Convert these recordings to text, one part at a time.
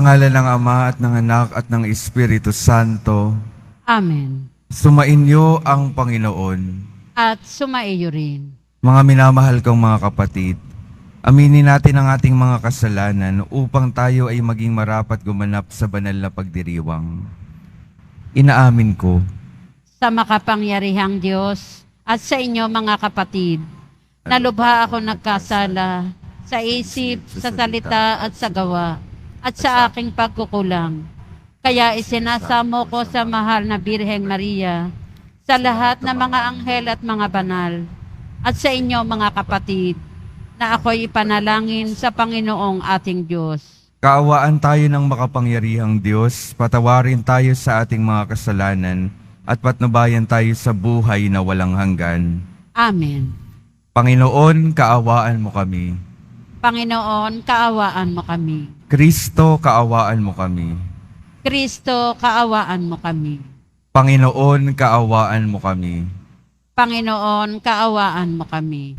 ngalan ng Ama at ng Anak at ng Espiritu Santo. Amen. Sumainyo ang Panginoon. At sumaiyo rin. Mga minamahal kong mga kapatid, aminin natin ang ating mga kasalanan upang tayo ay maging marapat gumanap sa banal na pagdiriwang. Inaamin ko Sa makapangyarihang Diyos at sa inyo mga kapatid, nalubha ako nagkasala sa isip, sa salita at sa gawa, at sa aking pagkukulang. Kaya isinasamo ko sa mahal na Birheng Maria, sa lahat ng mga anghel at mga banal, at sa inyo mga kapatid, na ako'y ipanalangin sa Panginoong ating Diyos. kaawaan tayo ng makapangyarihang Diyos, patawarin tayo sa ating mga kasalanan, at patnubayan tayo sa buhay na walang hanggan. Amen. Panginoon, kaawaan mo kami. Panginoon, kaawaan mo kami. Kristo, kaawaan mo kami. Kristo, kaawaan mo kami. Panginoon, kaawaan mo kami. Panginoon, kaawaan mo kami.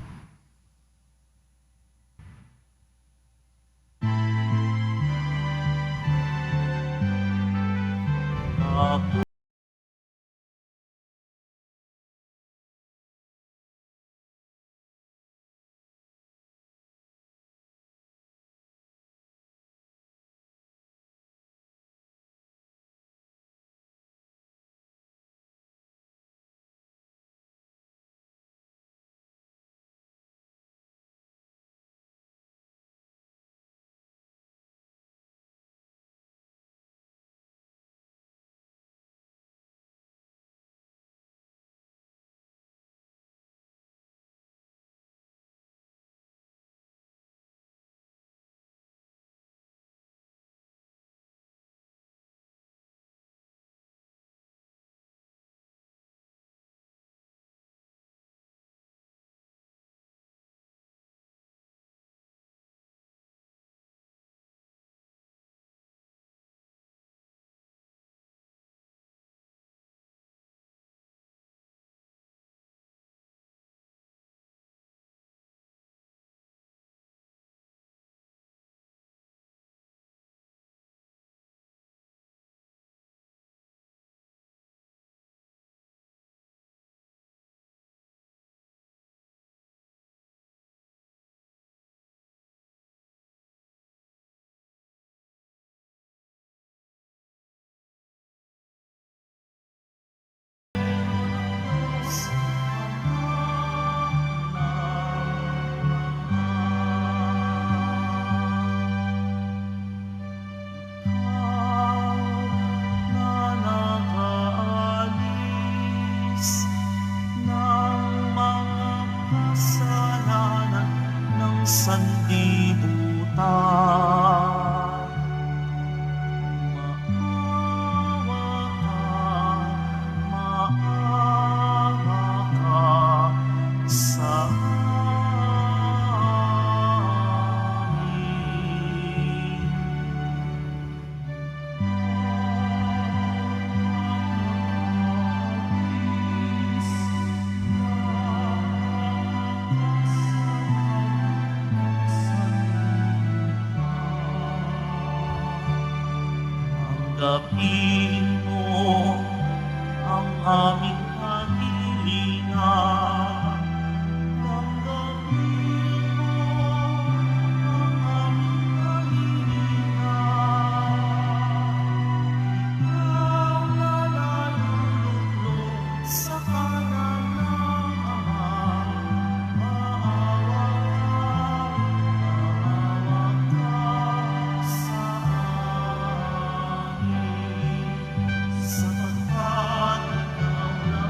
Sanlibutan, maawa ka sa amin. Tanggapin mo ang aming kahilingan. Tanggapin mo ang aming kahilingan. Ikaw na naluluglo sa kanan ng Ama. Maawa ka sa amin. Sapagkat ikaw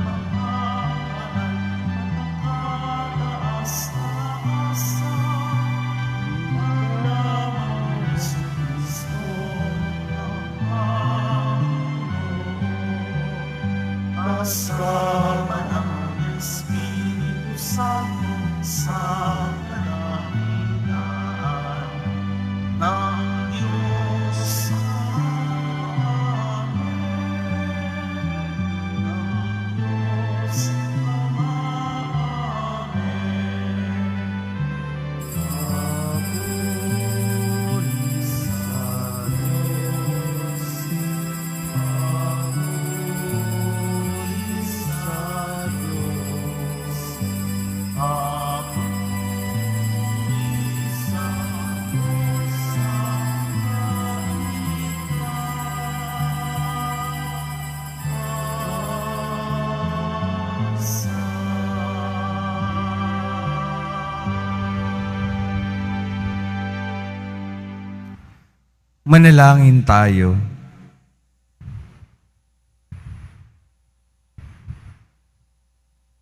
Manalangin tayo.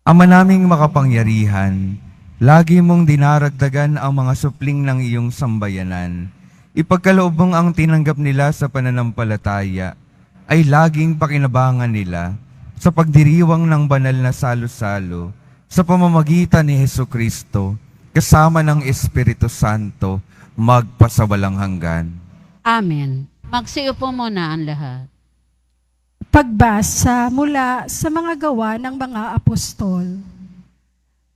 Ama naming makapangyarihan, lagi mong dinaragdagan ang mga supling ng iyong sambayanan. Ipagkaloob mong ang tinanggap nila sa pananampalataya ay laging pakinabangan nila sa pagdiriwang ng banal na salo-salo sa pamamagitan ni Hesukristo kasama ng Espiritu Santo magpasawalang hanggan. Amen. Magsiupo muna ang lahat. Pagbasa mula sa mga gawa ng mga apostol.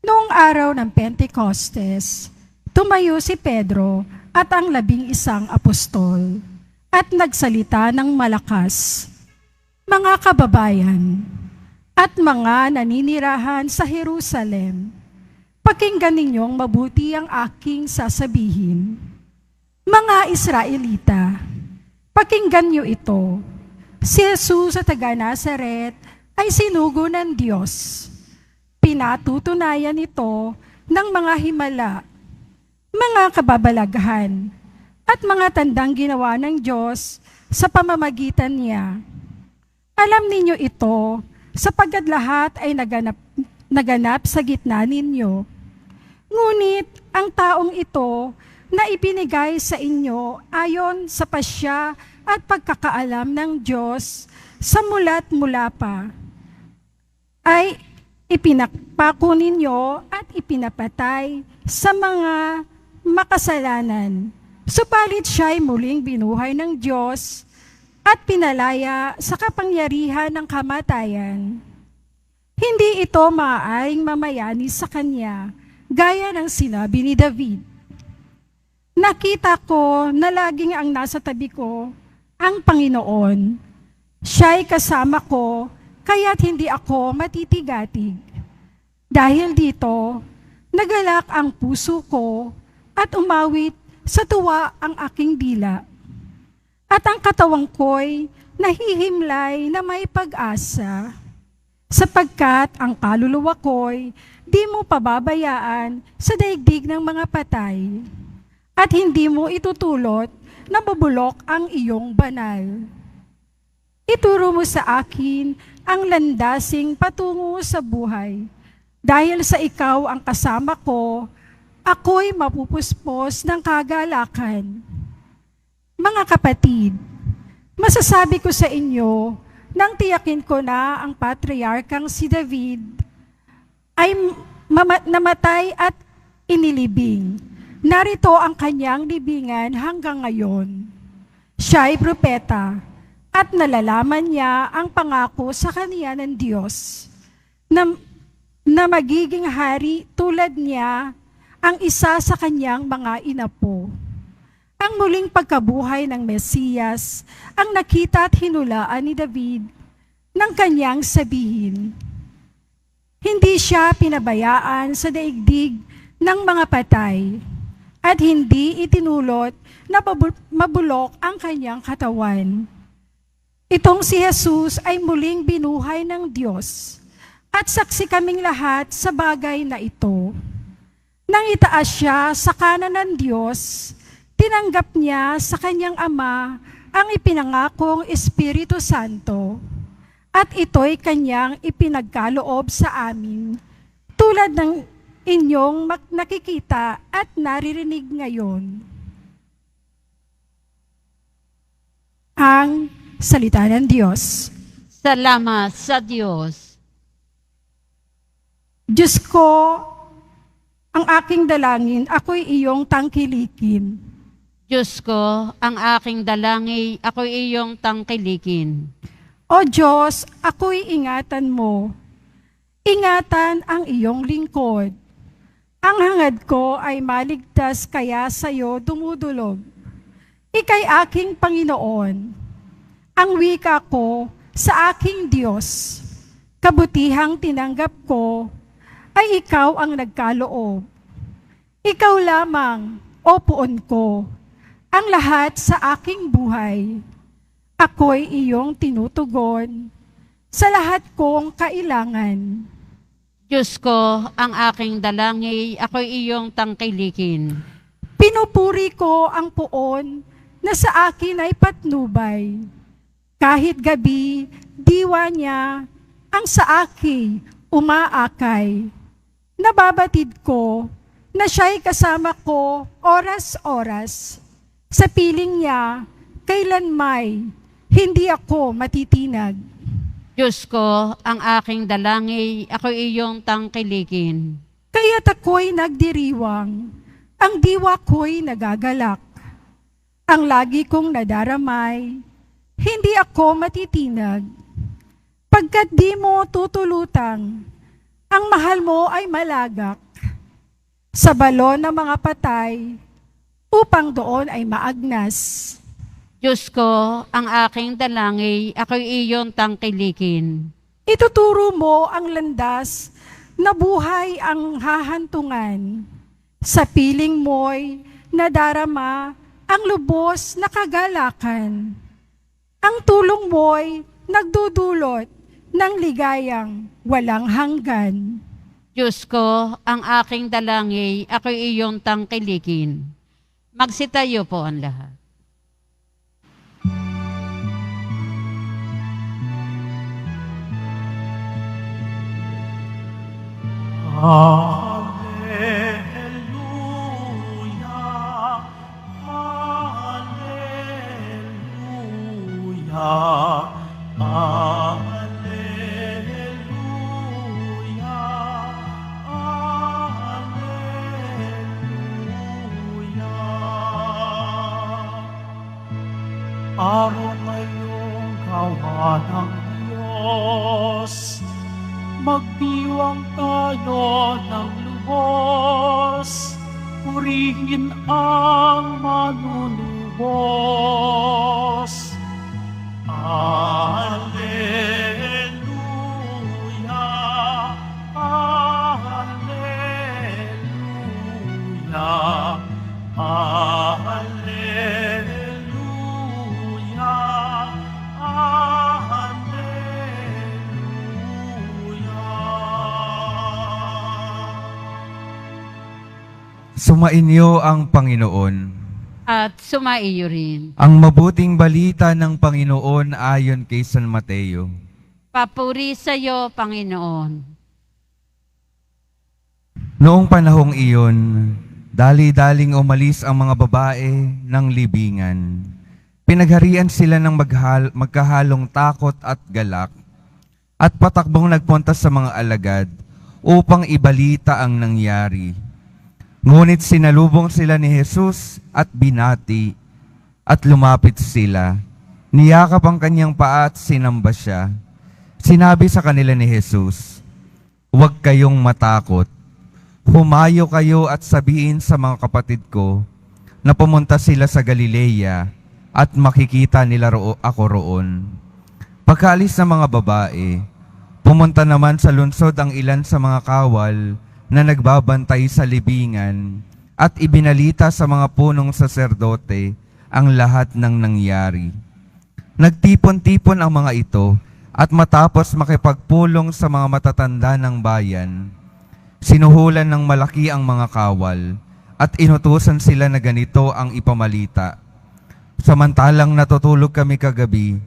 Noong araw ng Pentecostes, tumayo si Pedro at ang 11 apostol at nagsalita ng malakas. Mga kababayan at mga naninirahan sa Jerusalem, pakinggan ninyong mabuti ang aking sasabihin. Mga Israelita, pakinggan niyo ito. Si Jesus sa taga-Nazaret ay sinugo ng Diyos. Pinatutunayan ito ng mga himala, mga kababalaghan, at mga tandang ginawa ng Diyos sa pamamagitan niya. Alam ninyo ito, sapagkat lahat ay naganap sa gitna ninyo. Ngunit ang taong ito na ipinigay sa inyo ayon sa pasya at pagkakaalam ng Diyos sa mula't mula pa, ay ipinakpako ninyo at ipinapatay sa mga makasalanan. Subalit siya'y muling binuhay ng Diyos at pinalaya sa kapangyarihan ng kamatayan. Hindi ito maaaring mamayani sa kanya, gaya ng sinabi ni David. Nakita ko na laging ang nasa tabi ko ang Panginoon. Siya'y kasama ko, kaya't hindi ako matitigatig. Dahil dito, nagalak ang puso ko at umawit sa tuwa ang aking dila. At ang katawang ko'y nahihimlay na may pag-asa, sapagkat ang kaluluwa ko'y di mo pababayaan sa daigdig ng mga patay, at hindi mo itutulot na mabulok ang iyong banal. Ituro mo sa akin ang landasing patungo sa buhay. Dahil sa ikaw ang kasama ko, ako'y mapupuspos ng kagalakan. Mga kapatid, masasabi ko sa inyo, nang tiyakin ko na ang patriarkang si David ay namatay at inilibing. Narito ang kanyang libingan hanggang ngayon. Siya ay propeta at nalalaman niya ang pangako sa kanya ng Diyos na magiging hari tulad niya ang isa sa kanyang mga inapo. Ang muling pagkabuhay ng Mesiyas ang nakita at hinulaan ni David ng kanyang sabihin. Hindi siya pinabayaan sa daigdig ng mga patay, at hindi itinulot na mabulok ang kanyang katawan. Itong si Jesus ay muling binuhay ng Diyos, at saksi kaming lahat sa bagay na ito. Nang itaas siya sa kanan ng Diyos, tinanggap niya sa kanyang Ama ang ipinangakong Espiritu Santo, at ito'y kanyang ipinagkaloob sa amin, tulad ng inyong nakikita at naririnig ngayon. Ang salita ng Diyos. Salamat sa Diyos. Diyos ko, ang aking dalangin, ako'y iyong tangkilikin. Diyos ko, ang aking dalangin, ako'y iyong tangkilikin. O Diyos, ako'y ingatan mo. Ingatan ang iyong lingkod. Ang hangad ko ay maligtas, kaya sa'yo dumudulog. Ika'y aking Panginoon. Ang wika ko sa aking Diyos. Kabutihang tinanggap ko ay ikaw ang nagkaloob. Ikaw lamang, o puon ko, ang lahat sa aking buhay. Ako'y iyong tinutugon sa lahat kong kailangan. Diyos ko, ang aking dalangin, ako'y iyong tangkilikin. Pinupuri ko ang puon na sa akin ay patnubay. Kahit gabi, diwa niya ang sa akin umaakay. Nababatid ko na siya'y kasama ko oras-oras. Sa piling niya, kailanmay, hindi ako matitinag. Diyos ko, ang aking dalangin, ako iyong tangkilikin. Kaya't ako'y nagdiriwang, ang diwa ko'y nagagalak. Ang lagi kong nadaramay, hindi ako matitinag. Pagkat di mo tutulutang, ang mahal mo ay malagak. Sa balon ng mga patay, upang doon ay maagnas. Diyos ko, ang aking dalangin, ako iyong tangkilikin. Ituturo mo ang landas na buhay ang hahantungan. Sa piling mo'y nadarama ang lubos na kagalakan. Ang tulong mo'y nagdudulot ng ligayang walang hanggan. Diyos ko, ang aking dalangin, ako iyong tangkilikin. Magsitayo po ang lahat. Hallelujah, hallelujah, hallelujah. Araw ngayong gawa ng Diyos, magdiwang tayo ng lubos, purihin ang manunubos. Alleluia, alleluia, Sumainyo ang Panginoon. At sumaiyo rin. Ang mabuting balita ng Panginoon ayon kay San Mateo. Papuri sa iyo, Panginoon. Noong panahong iyon, dali-daling umalis ang mga babae ng libingan. Pinagharian sila ng magkahalong takot at galak, at patakbong nagpunta sa mga alagad upang ibalita ang nangyari. Ngunit sinalubong sila ni Jesus at binati, at lumapit sila. Niyakap ang kanyang paa at sinamba siya. Sinabi sa kanila ni Jesus, "Huwag kayong matakot. Humayo kayo at sabihin sa mga kapatid ko na pumunta sila sa Galilea at makikita nila ako roon." Pagkaalis ng mga babae, pumunta naman sa lungsod ang ilan sa mga kawal na nagbabantay sa libingan at ibinalita sa mga punong saserdote ang lahat ng nangyari. Nagtipon-tipon ang mga ito at matapos makipagpulong sa mga matatanda ng bayan, sinuhulan ng malaki ang mga kawal at inutusan sila na ganito ang ipamalita. Samantalang natutulog kami kagabi,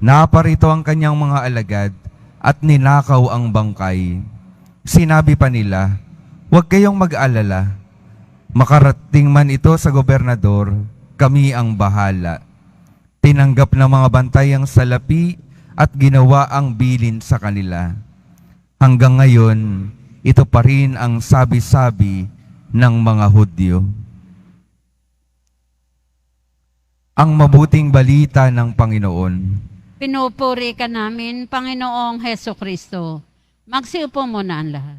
naparito ang kanyang mga alagad at ninakaw ang bangkay. Sinabi pa nila, "Huwag kayong mag-alala. Makarating man ito sa gobernador, kami ang bahala." Tinanggap ng mga bantay ang salapi at ginawa ang bilin sa kanila. Hanggang ngayon, ito pa rin ang sabi-sabi ng mga Hudyo. Ang mabuting balita ng Panginoon. Pinupuri ka namin, Panginoong Heso Kristo. Magsiupo muna ang lahat.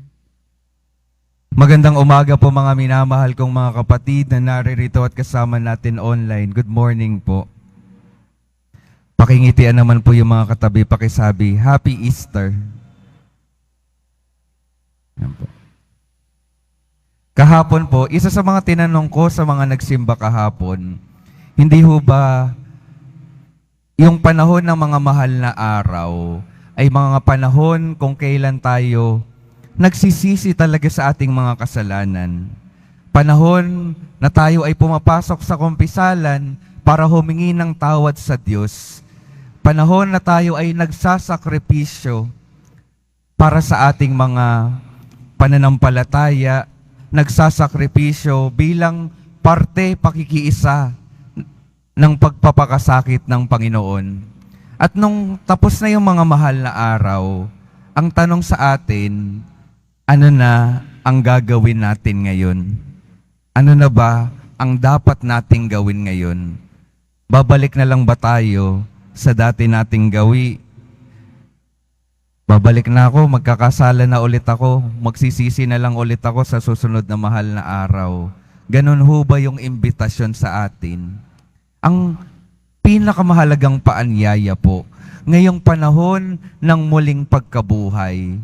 Magandang umaga po mga minamahal kong mga kapatid na naririto at kasama natin online. Good morning po. Pakingitian naman po yung mga katabi, pakisabi, Happy Easter. Yan po. Kahapon po, isa sa mga tinanong ko sa mga nagsimba kahapon, hindi ho ba yung panahon ng mga mahal na araw ay mga panahon kung kailan tayo nagsisisi talaga sa ating mga kasalanan. Panahon na tayo ay pumapasok sa kumpisalan para humingi ng tawad sa Diyos. Panahon na tayo ay nagsasakripisyo para sa ating mga pananampalataya, nagsasakripisyo bilang parte pakikiisa ng pagpapakasakit ng Panginoon. At nung tapos na yung mga mahal na araw, ang tanong sa atin, ano na ang gagawin natin ngayon? Ano na ba ang dapat nating gawin ngayon? Babalik na lang ba tayo sa dati nating gawi? Babalik na ako, magkakasala na ulit ako, magsisisi na lang ulit ako sa susunod na mahal na araw. Ganun ho ba yung imbitasyon sa atin? Ang pinakamahalagang paanyaya po, ngayong panahon ng muling pagkabuhay,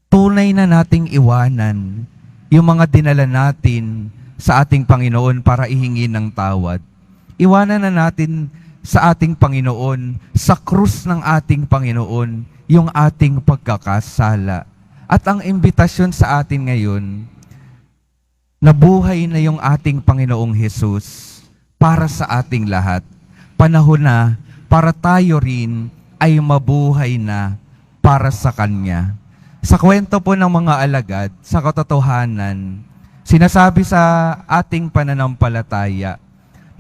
tunay na nating iwanan yung mga dinala natin sa ating Panginoon para ihingi ng tawad. Iwanan na natin sa ating Panginoon, sa krus ng ating Panginoon, yung ating pagkakasala. At ang imbitasyon sa atin ngayon, nabuhay na yung ating Panginoong Hesus para sa ating lahat. Panahon na para tayo rin ay mabuhay na para sa Kanya. Sa kwento po ng mga alagad, sa katotohanan, sinasabi sa ating pananampalataya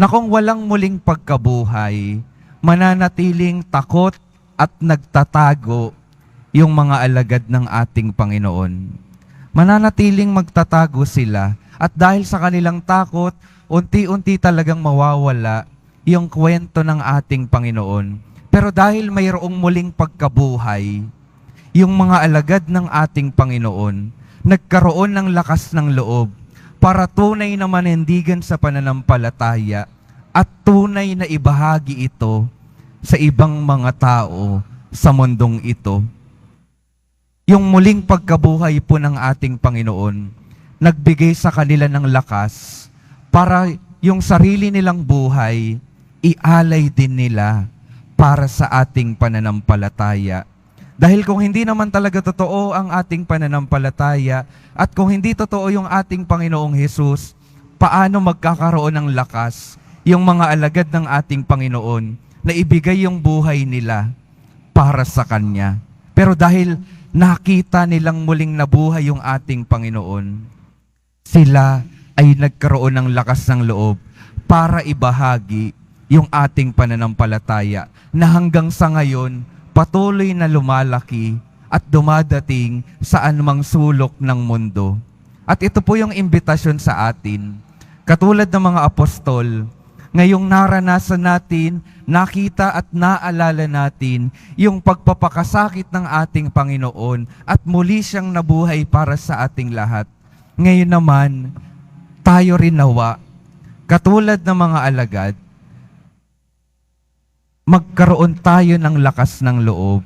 na kung walang muling pagkabuhay, mananatiling takot at nagtatago yung mga alagad ng ating Panginoon. Mananatiling magtatago sila at dahil sa kanilang takot, unti-unti talagang mawawala yung kwento ng ating Panginoon. Pero dahil mayroong muling pagkabuhay, yung mga alagad ng ating Panginoon, nagkaroon ng lakas ng loob para tunay na manindigan sa pananampalataya at tunay na ibahagi ito sa ibang mga tao sa mundong ito. Yung muling pagkabuhay po ng ating Panginoon, nagbigay sa kanila ng lakas para yung sarili nilang buhay, ialay din nila para sa ating pananampalataya. Dahil kung hindi naman talaga totoo ang ating pananampalataya at kung hindi totoo yung ating Panginoong Hesus, paano magkakaroon ng lakas yung mga alagad ng ating Panginoon na ibigay yung buhay nila para sa Kanya? Pero dahil nakita nilang muling nabuhay yung ating Panginoon, sila ay nagkaroon ng lakas ng loob para ibahagi yung ating pananampalataya na hanggang sa ngayon patuloy na lumalaki at dumadating sa anumang sulok ng mundo. At ito po yung imbitasyon sa atin. Katulad ng mga apostol, ngayong naranasan natin, nakita at naalala natin yung pagpapakasakit ng ating Panginoon at muli siyang nabuhay para sa ating lahat. Ngayon naman, tayo rin nawa, katulad ng mga alagad, magkaroon tayo ng lakas ng loob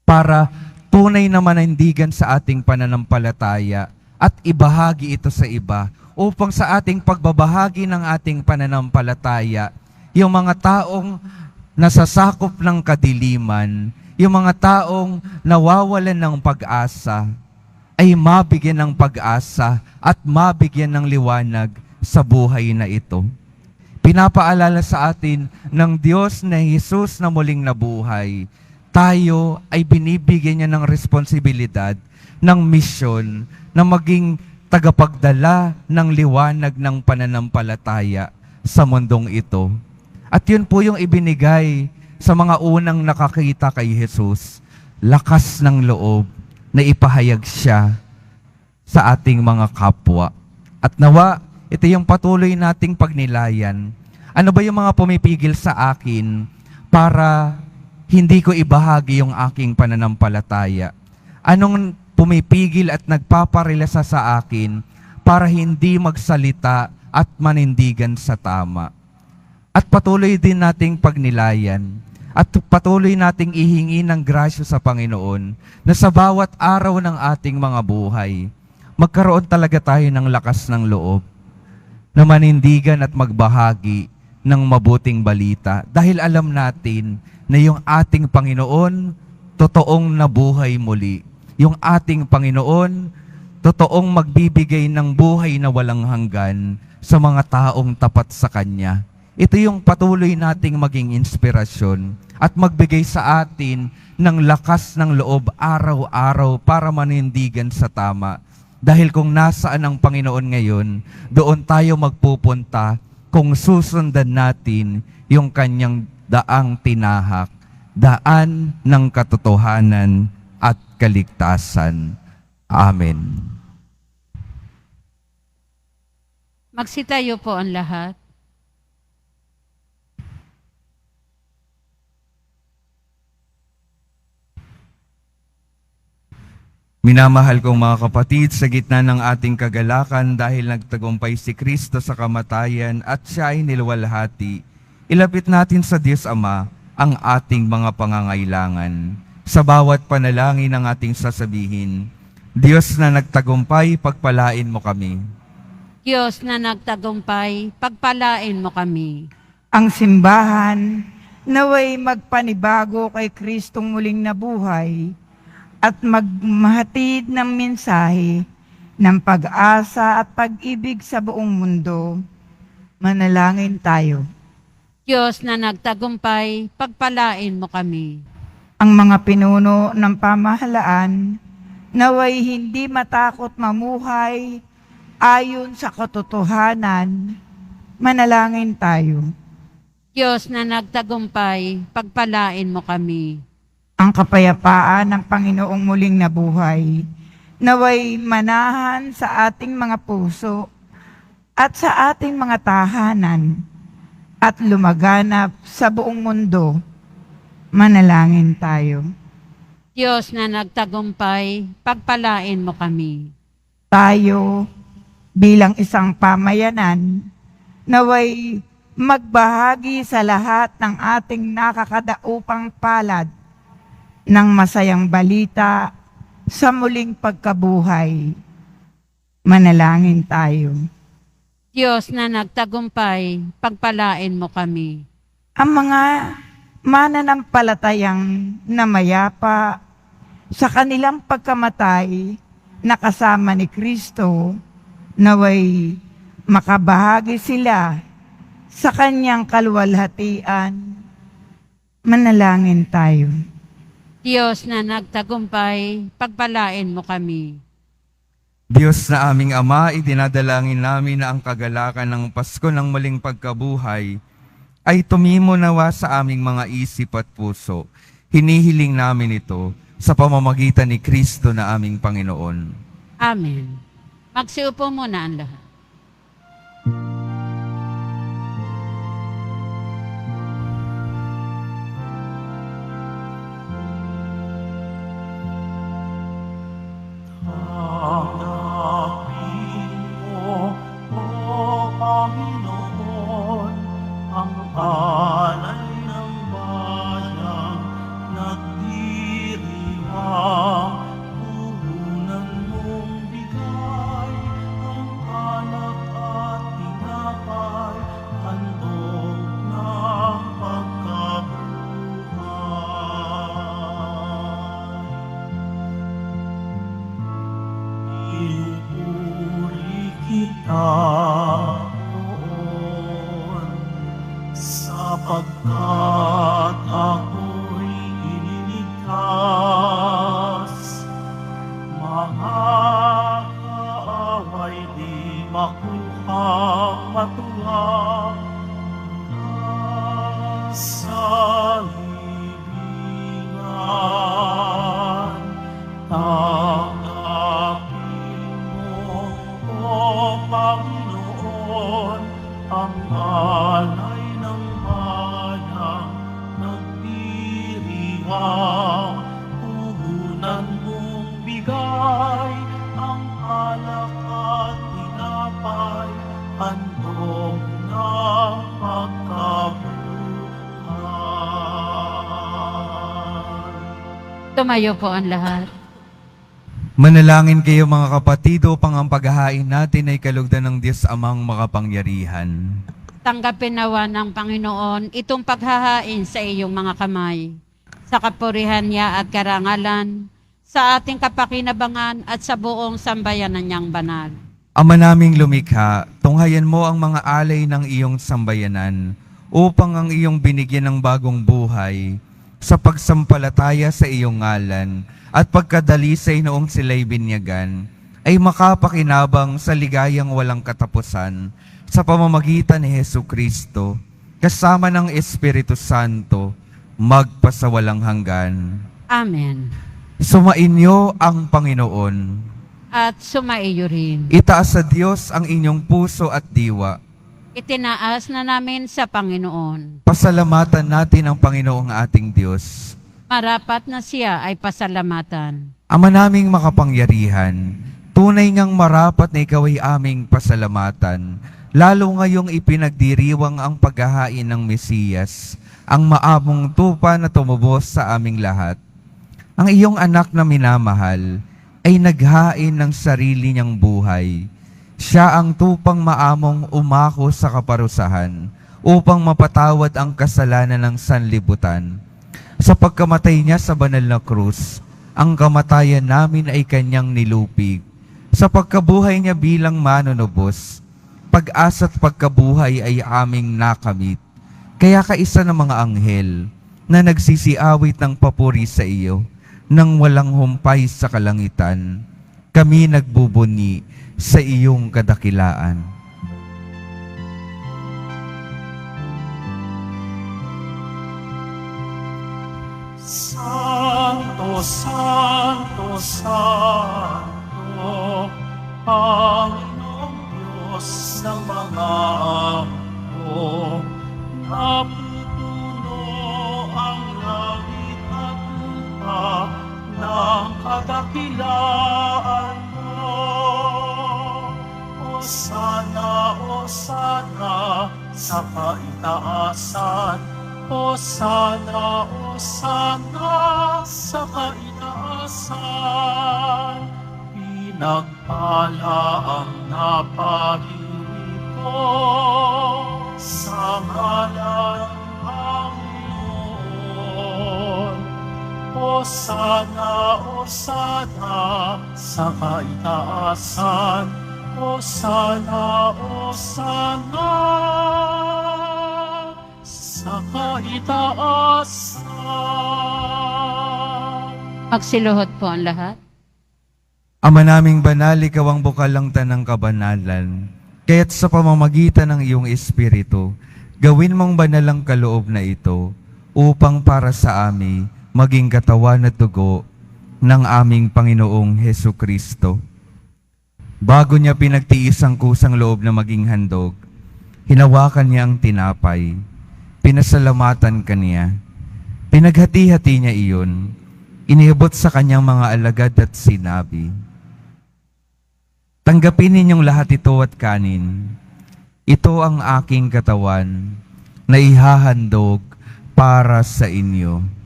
para tunay na manindigan sa ating pananampalataya at ibahagi ito sa iba upang sa ating pagbabahagi ng ating pananampalataya, yung mga taong nasasakop ng kadiliman, yung mga taong nawawalan ng pag-asa, ay mabigyan ng pag-asa at mabigyan ng liwanag sa buhay na ito. Pinapaalala sa atin ng Diyos na Jesus na muling nabuhay, tayo ay binibigyan niya ng responsibilidad, ng misyon, na maging tagapagdala ng liwanag ng pananampalataya sa mundong ito. At yun po yung ibinigay sa mga unang nakakita kay Jesus, lakas ng loob na ipahayag siya sa ating mga kapwa. At nawa, ito yung patuloy nating pagnilayan. Ano ba yung mga pumipigil sa akin para hindi ko ibahagi yung aking pananampalataya? Anong pumipigil at nagpaparilasa sa akin para hindi magsalita at manindigan sa tama? At patuloy din nating pagnilayan at patuloy nating ihingi ng grasya sa Panginoon na sa bawat araw ng ating mga buhay, magkaroon talaga tayo ng lakas ng loob na manindigan at magbahagi ng mabuting balita dahil alam natin na yung ating Panginoon totoong nabuhay muli. Yung ating Panginoon totoong magbibigay ng buhay na walang hanggan sa mga taong tapat sa Kanya. ito yung patuloy nating maging inspirasyon at magbigay sa atin ng lakas ng loob araw-araw para manindigan sa tama. Dahil kung nasaan ang Panginoon ngayon, doon tayo magpupunta kung susundan natin yung kanyang daang tinahak, daan ng katotohanan at kaligtasan. Amen. Magsitayo po ang lahat. Minamahal kong mga kapatid, sa gitna ng ating kagalakan dahil nagtagumpay si Kristo sa kamatayan at siya ay niluwalhati, ilapit natin sa Diyos Ama ang ating mga pangangailangan. Sa bawat panalangin ng ating sasabihin, Diyos na nagtagumpay, pagpalain mo kami. Diyos na nagtagumpay, pagpalain mo kami. Ang simbahan naway magpanibago kay Kristong muling nabuhay at magmahatid ng mensahe ng pag-asa at pag-ibig sa buong mundo. Manalangin tayo. Diyos na nagtagumpay, pagpalain mo kami. Ang mga pinuno ng pamahalaan naway hindi matakot mamuhay ayon sa katotohanan. Manalangin tayo. Diyos na nagtagumpay, pagpalain mo kami. Ang kapayapaan ng Panginoong muling nabuhay, naway manahan sa ating mga puso at sa ating mga tahanan at lumaganap sa buong mundo. Manalangin tayo. Diyos na nagtagumpay, pagpalain mo kami. Tayo bilang isang pamayanan, naway magbahagi sa lahat ng ating nakakadaupang palad ng masayang balita sa muling pagkabuhay. Manalangin tayo. Diyos na nagtagumpay, pagpalain mo kami. Ang mga mananampalatayang namayapa sa kanilang pagkamatay na kasama ni Kristo, naway makabahagi sila sa kanyang kaluwalhatian. Manalangin tayo. Diyos na nagtagumpay, pagpalain mo kami. Diyos na aming Ama, idinadalangin namin na ang kagalakan ng Pasko ng muling pagkabuhay ay tumimo nawa sa aming mga isip at puso. Hinihiling namin ito sa pamamagitan ni Kristo na aming Panginoon. Amen. Magsiupo muna ang lahat. Tanggapin mo, O Panginoon, ang alay ng bayang nagdiriwang. Puhunan mong bigay ang alak at tinapay, handog ng pagkabuhay. Pinupuri kita noon, sapagkat ako'y iniligtas. Mga kaaway di makuhang matuwa sa libingan. Tanggapin mo, O Panginoon, ang alay ng bayang nagdiriwang. Puhunan mong bigay ang alak at tinapay, handog ng pagkabuhay. Tumayo po ang lahat. Manalangin kayo mga kapatid upang ang paghahain natin ay kalugdan ng Diyos Amang makapangyarihan. Tanggapin nawa ng Panginoon itong paghahain sa iyong mga kamay, sa kapurihan niya at karangalan, sa ating kapakinabangan at sa buong sambayanan niyang banal. Ama naming lumikha, tunghayan mo ang mga alay ng iyong sambayanan upang ang iyong binigyan ng bagong buhay sa pagsampalataya sa iyong ngalan at pagkadalisay noong sila'y binyagan, ay makapakinabang sa ligayang walang katapusan sa pamamagitan ni Hesu Kristo, kasama ng Espiritu Santo, magpasawalang hanggan. Amen. Sumainyo ang Panginoon. At sumaiyo rin. Itaas sa Diyos ang inyong puso at diwa. Itinaas na namin sa Panginoon. Pasalamatan natin ang Panginoong ating Diyos. Marapat na siya ay pasalamatan. Ama naming makapangyarihan, tunay ngang marapat na ikaw ay aming pasalamatan, lalo ngayong ipinagdiriwang ang paghahain ng Mesiyas, ang maamong tupa na tumubos sa aming lahat. Ang iyong anak na minamahal ay naghain ng sarili niyang buhay. Siya ang tupang maamong umako sa kaparusahan upang mapatawad ang kasalanan ng sanlibutan. Sa pagkamatay niya sa banal na krus, ang kamatayan namin ay kanyang nilupig. Sa pagkabuhay niya bilang manunubos, pag-asa at pagkabuhay ay aming nakamit. Kaya kaisa ng mga anghel na nagsisiawit ng papuri sa iyo, nang walang humpay sa kalangitan, kami nagbubuni sa iyong kadakilaan. Santo, Santo, Santo, Panginoong Diyos ng mga ampo, napupuno ang langit at lupa ng kadakilaan mo. Hosana, Hosana sa kaitaasan. Hosana, Hosana sa kaitaasan. Pinagpala ang napahirito sa ngalan ng Panginoon. Hosana, Hosana sa kaitaasan. Hosana, Hosana sa kaitaasan. Magsiluhod po ang lahat. Ama naming banal, ikaw ang bukal ng tanang kabanalan. Kaya't sa pamamagitan ng iyong Espiritu, gawin mong banal ang kaloob na ito upang para sa amin maging katawan at dugo ng aming Panginoong Hesu Kristo. Bago niya pinagtiis ang kusang loob na maging handog, hinawakan niya ang tinapay, pinasalamatan kaniya, pinaghati-hati niya iyon, inihibot sa kanyang mga alagad at sinabi, "Tanggapin ninyong lahat ito at kanin. Ito ang aking katawan na ihahandog para sa inyo."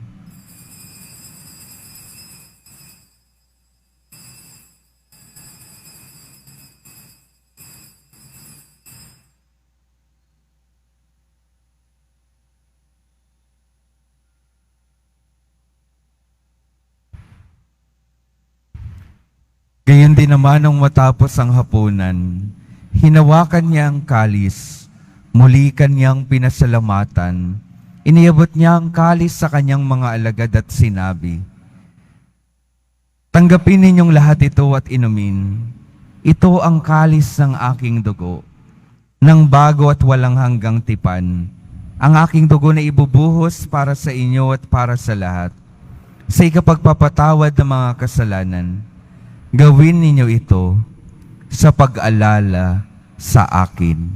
Gayon din naman nung matapos ang hapunan, hinawakan niya ang kalis, muli kanyang pinasalamatan, iniabot niya ang kalis sa kanyang mga alagad at sinabi, "Tanggapin ninyong lahat ito at inumin. Ito ang kalis ng aking dugo, ng bago at walang hanggang tipan. Ang aking dugo na ibubuhos para sa inyo at para sa lahat, sa ikapagpapatawad ng mga kasalanan. Gawin ninyo ito sa pag-alala sa akin."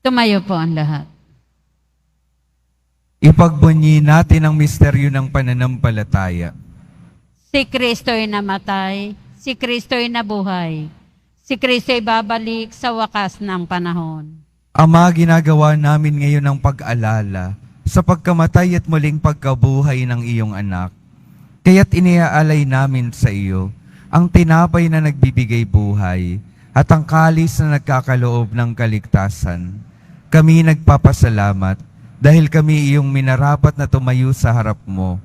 Tumayo po ang lahat. Ipagbunyi natin ang misteryo ng pananampalataya. Si Kristo'y namatay, si Kristo'y nabuhay, si Kristo'y babalik sa wakas ng panahon. Ama, ginagawa namin ngayon ang pag-alala sa pagkamatay at muling pagkabuhay ng iyong anak. Kaya't iniaalay namin sa iyo ang tinapay na nagbibigay buhay at ang kalis na nagkakaloob ng kaligtasan. Kami nagpapasalamat dahil kami iyong minarapat na tumayo sa harap mo.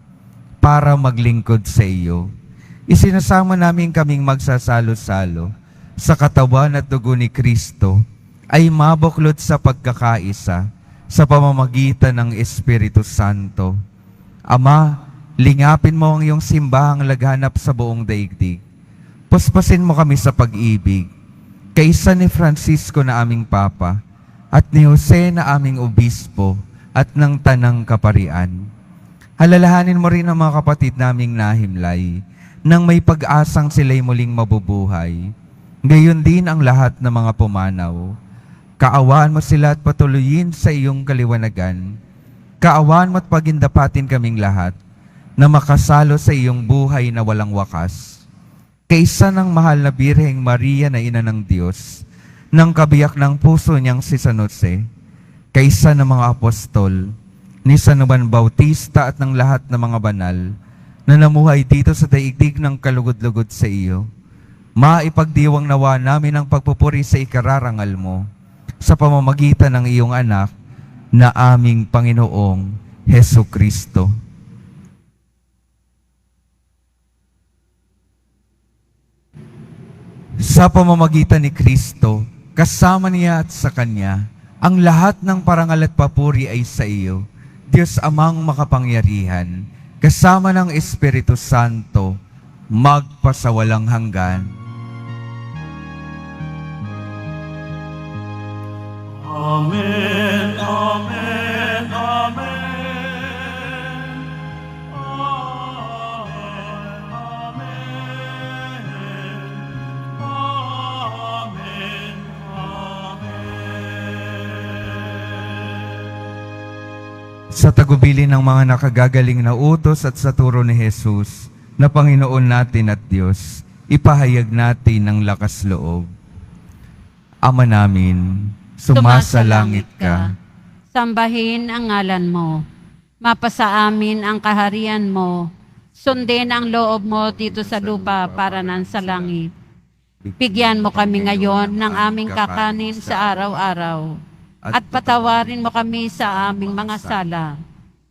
para maglingkod sa iyo. Isinasama namin kaming magsasalo-salo sa katawan at dugo ni Kristo ay mabuklod sa pagkakaisa sa pamamagitan ng Espiritu Santo. Ama, lingapin mo ang iyong simbahang laganap sa buong daigdig. Puspasin mo kami sa pag-ibig, kaisa ni Francisco na aming Papa, at ni Jose na aming Obispo, at ng Tanang Kaparian. Halalahanin mo rin ang mga kapatid naming nahimlay, nang may pag-asang sila'y muling mabubuhay. Gayon din ang lahat ng mga pumanaw. Kaawaan mo sila at patuloyin sa iyong kaliwanagan. Kaawaan mo at pagindapatin kaming lahat, na makasalo sa iyong buhay na walang wakas. Kaisa ng mahal na Birheng Maria na Ina ng Diyos, ng kabiyak ng puso niyang si San Jose, kaisa ng mga apostol, ni San Juan Bautista at ng lahat ng mga banal, na namuhay dito sa daigdig ng kalugod-lugod sa iyo, maipagdiwang nawa namin ang pagpupuri sa ikararangal mo, sa pamamagitan ng iyong anak, na aming Panginoong Hesu Kristo. Sa pamamagitan ni Kristo, kasama niya at sa Kanya, ang lahat ng parangal at papuri ay sa iyo, Diyos Amang makapangyarihan, kasama ng Espiritu Santo, magpasawalang hanggan. Amen, amen, amen. Sa tagubilin ng mga nakagagaling na utos at sa turo ni Jesus, na Panginoon natin at Diyos, ipahayag natin ng lakas loob. Ama namin, sumasalangit ka. Sambahin ang ngalan mo. Mapasa amin ang kaharian mo. Sundin ang loob mo dito sa lupa para nan sa langit. Bigyan mo kami ngayon ng aming kakanin sa araw-araw. At patawarin mo kami sa aming mga sala,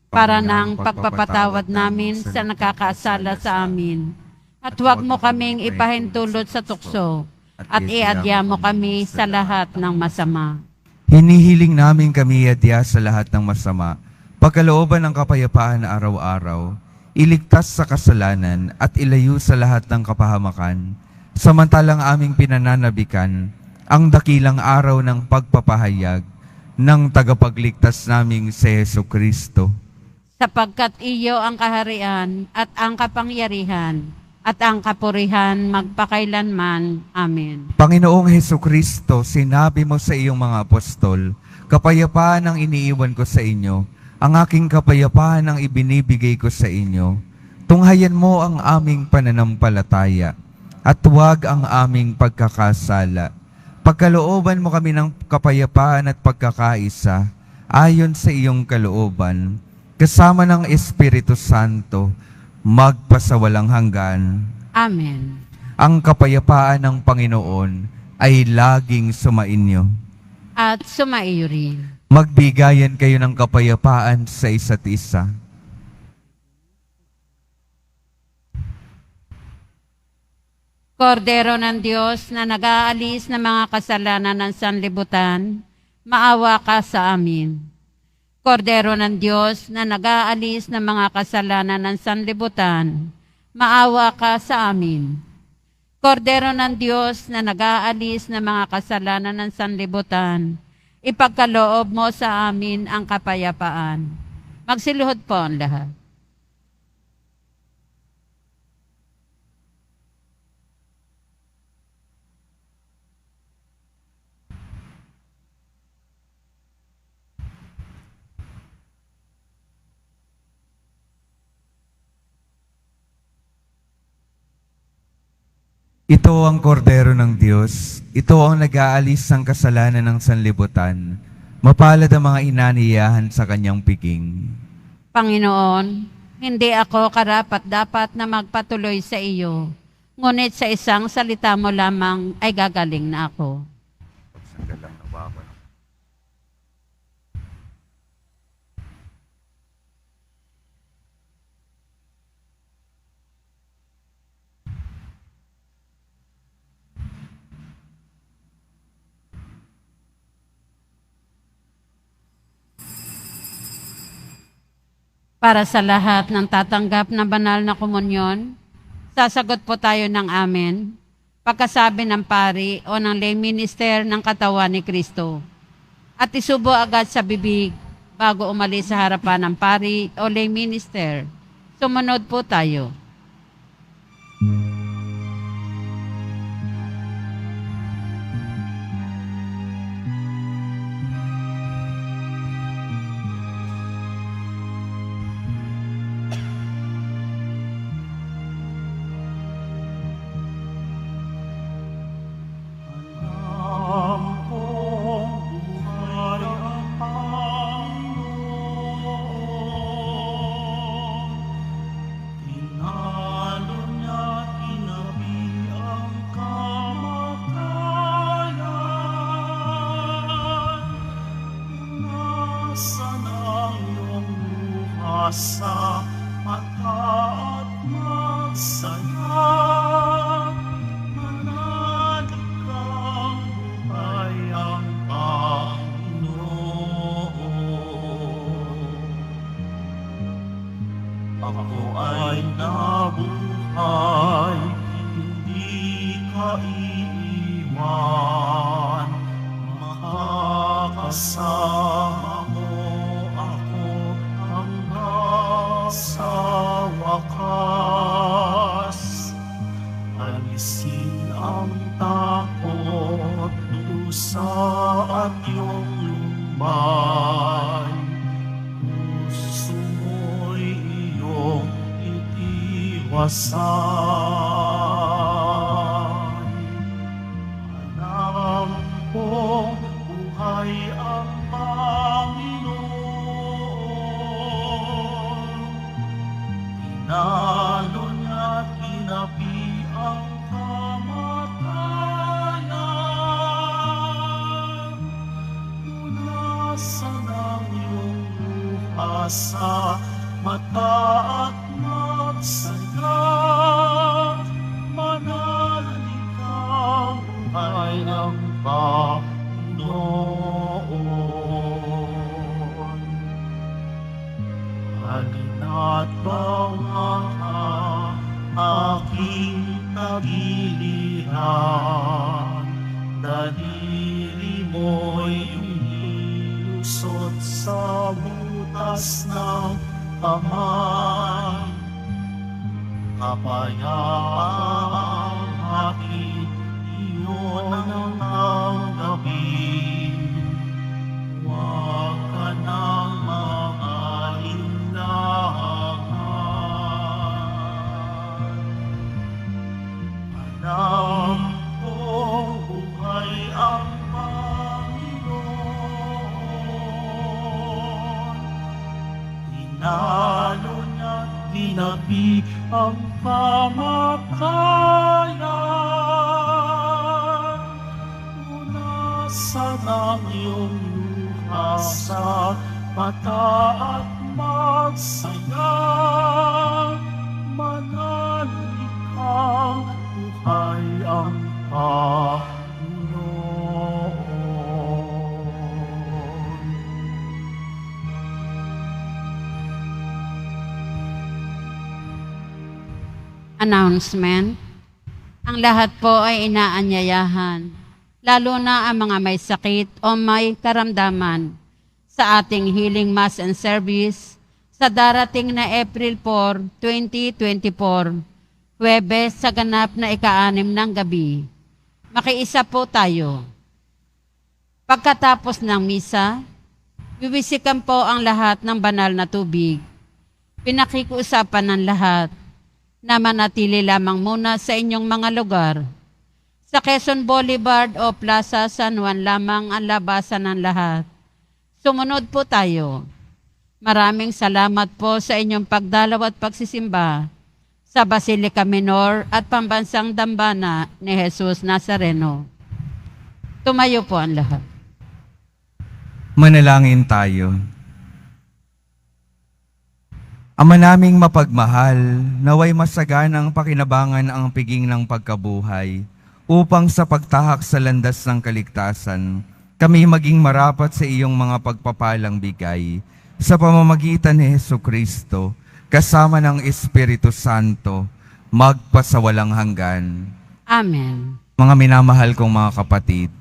para ng pagpapatawad namin sa nakakasala sa amin. At huwag mo kaming ipahintulot sa tukso, at iadya mo kami sa lahat ng masama. Hinihiling namin kami iadya sa lahat ng masama, pagkalooban ng kapayapaan na araw-araw, iligtas sa kasalanan at ilayo sa lahat ng kapahamakan, samantalang aming pinananabikan ang dakilang araw ng pagpapahayag ng tagapagligtas naming si Hesu Kristo. Sapagkat iyo ang kaharian at ang kapangyarihan at ang kapurihan magpakailanman. Amen. Panginoong Hesu Kristo, sinabi mo sa iyong mga apostol, kapayapaan ang iniiwan ko sa inyo, ang aking kapayapaan ang ibinibigay ko sa inyo. Tunghayan mo ang aming pananampalataya at huwag ang aming pagkakasala. Pagkalooban mo kami ng kapayapaan at pagkakaisa, ayon sa iyong kalooban, kasama ng Espiritu Santo, magpasawalang hanggan. Amen. Ang kapayapaan ng Panginoon ay laging sumainyo. At sumaiyo rin. Magbigayan kayo ng kapayapaan sa isa't isa. Kordero ng Diyos na nag-aalis ng mga kasalanan ng sanlibutan, maawa ka sa amin. Kordero ng Diyos na nag-aalis ng mga kasalanan ng sanlibutan, maawa ka sa amin. Kordero ng Diyos na nag-aalis ng mga kasalanan ng sanlibutan, ipagkaloob mo sa amin ang kapayapaan. Magsiluhod po ang lahat. Ito ang kordero ng Diyos. Ito ang nag-aalis ng kasalanan ng sanlibutan. Mapalad ang mga inaniyahan sa kanyang piging. Panginoon, hindi ako karapat-dapat na magpatuloy sa iyo, ngunit sa isang salita mo lamang ay gagaling na ako. Para sa lahat ng tatanggap ng banal na komunyon, sasagot po tayo ng amen pagkasabi ng pari o ng lay minister ng katawan ni Kristo. At isubo agad sa bibig bago umalis sa harapan ng pari o lay minister. Sumunod po tayo. Sa mata at magsaya, manalig kang buhay ang Panginoon. Ako ay nabuhay, hindi ka iiwan, makakasama mo ako sa wakas. Alisin ang takot, dusa at iyong lumbay. Puso mo'y iyong itiwasay. Alam ko, buhay ang Nalo niya't inapi ang kamatayan. Punasan ang iyong luha sa mata at magsaya. Manalig kang buhay ng Panginoon. Halina't mga aking tagiliran, daliri mo'y ilusot sa butas ng kamay. Kapayaang aking iyon ang gabi, huwag ka nang alam kong buhay ang Panginoon. Tinalo niya't dinabi ang kamatayan. Punasan ang iyong luha sa mata at magsaya. Manalig kang buhay ang Panginoon. Announcement. Ang lahat po ay inaanyayahan, lalo na ang mga may sakit o may karamdaman, sa ating healing mass and service sa darating na April 4, 2024, Huwebes sa ganap na ika-6 ng gabi. Makiisa po tayo. Pagkatapos ng misa, wiwisikan po ang lahat ng banal na tubig. Pinakikiusapan ng lahat na manatili lamang muna sa inyong mga lugar. Sa Quezon Boulevard o Plaza San Juan lamang ang labasan ng lahat. Sumunod po tayo. Maraming salamat po sa inyong pagdalaw at pagsisimba sa Basilica Minor at Pambansang Dambana ni Jesus Nazareno. Tumayo po ang lahat. Manalangin tayo. Ama naming mapagmahal, naway masaganang pakinabangan ang piging ng pagkabuhay upang sa pagtahak sa landas ng kaligtasan, kami maging marapat sa iyong mga pagpapalang bigay. sa pamamagitan ni Jesucristo, kasama ng Espiritu Santo, magpasawalang hanggan. Amen. Mga minamahal kong mga kapatid,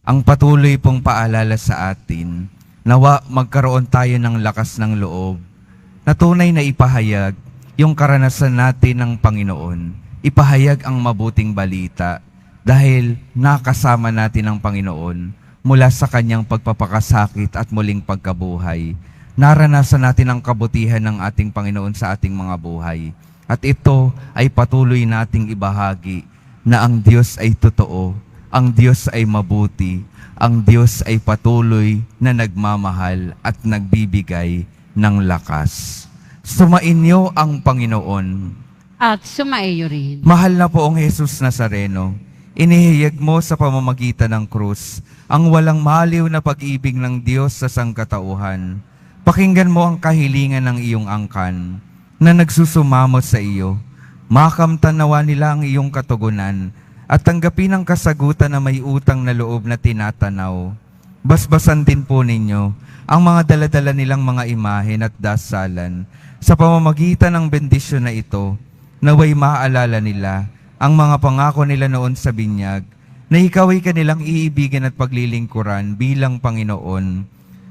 ang patuloy pong paalala sa atin, nawa magkaroon tayo ng lakas ng loob, na tunay na ipahayag yung karanasan natin ng Panginoon, ipahayag ang mabuting balita, dahil nakasama natin ang Panginoon mula sa kanyang pagpapakasakit at muling pagkabuhay. Naranasan natin ang kabutihan ng ating Panginoon sa ating mga buhay. At ito ay patuloy nating ibahagi na ang Diyos ay totoo, ang Diyos ay mabuti, ang Diyos ay patuloy na nagmamahal at nagbibigay ng lakas. Sumainyo ang Panginoon. At sumaiyo rin. Mahal na poong Jesus Nazareno, inihayag mo sa pamamagitan ng krus ang walang maliw na pag-ibig ng Diyos sa sangkatauhan. Pakinggan mo ang kahilingan ng iyong angkan na nagsusumamo sa iyo. Makamtan nawa nila ang iyong katugunan at tanggapin ang kasagutan na may utang na loob na tinatanaw. Basbasan din po ninyo ang mga daladala nilang mga imahen at dasalan sa pamamagitan ng bendisyon na ito, naway maaalala nila ang mga pangako nila noon sa binyag na ikaw ay kanilang iibigin at paglilingkuran bilang Panginoon,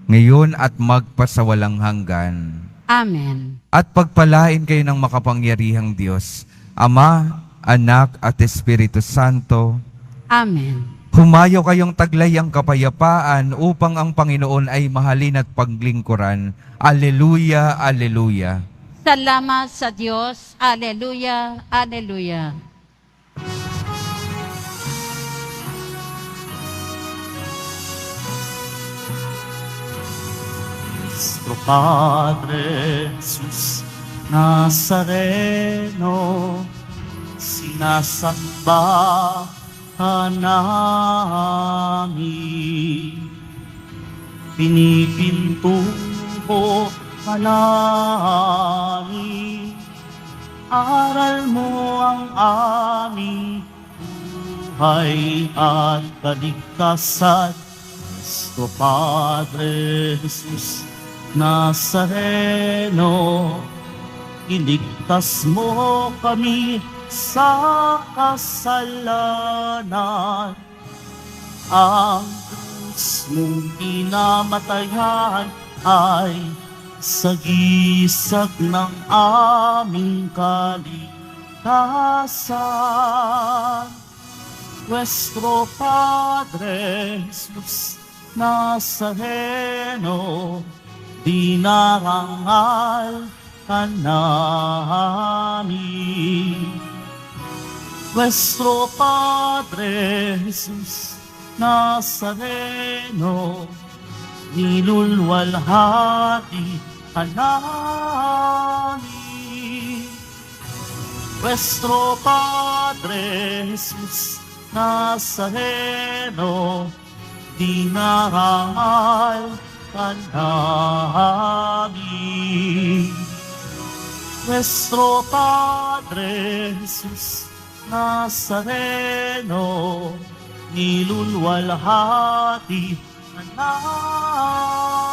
ngayon at magpasawalang hanggan. Amen. At pagpalain kayo ng makapangyarihang Diyos, Ama, Anak at Espiritu Santo. Amen. Humayo kayong taglay ang kapayapaan upang ang Panginoon ay mahalin at paglingkuran. Alleluia, Alleluia. Salamat sa Diyos. Alleluia, Alleluia. Nuestro Padre Jesus Nazareno, sinasamba ka namin. Pinipintuho ka namin. Aral mo ang aming buhay at kaligtasan. Nuestro Padre Jesus Nazareno, iligtas mo kami sa kasalanan. Ang krus mong pinamatayan ay sagisag ng aming kaligtasan. Nuestro Padre Jesus Nazareno, dinarangal ka namin. Nuestro Padre Jesus Nazareno, nilulwalhati ka namin. Nuestro Padre Jesus Nazareno, dinarangal ka namin. Nuestro Padre Jesus Nazareno, nilulwalhati ka namin.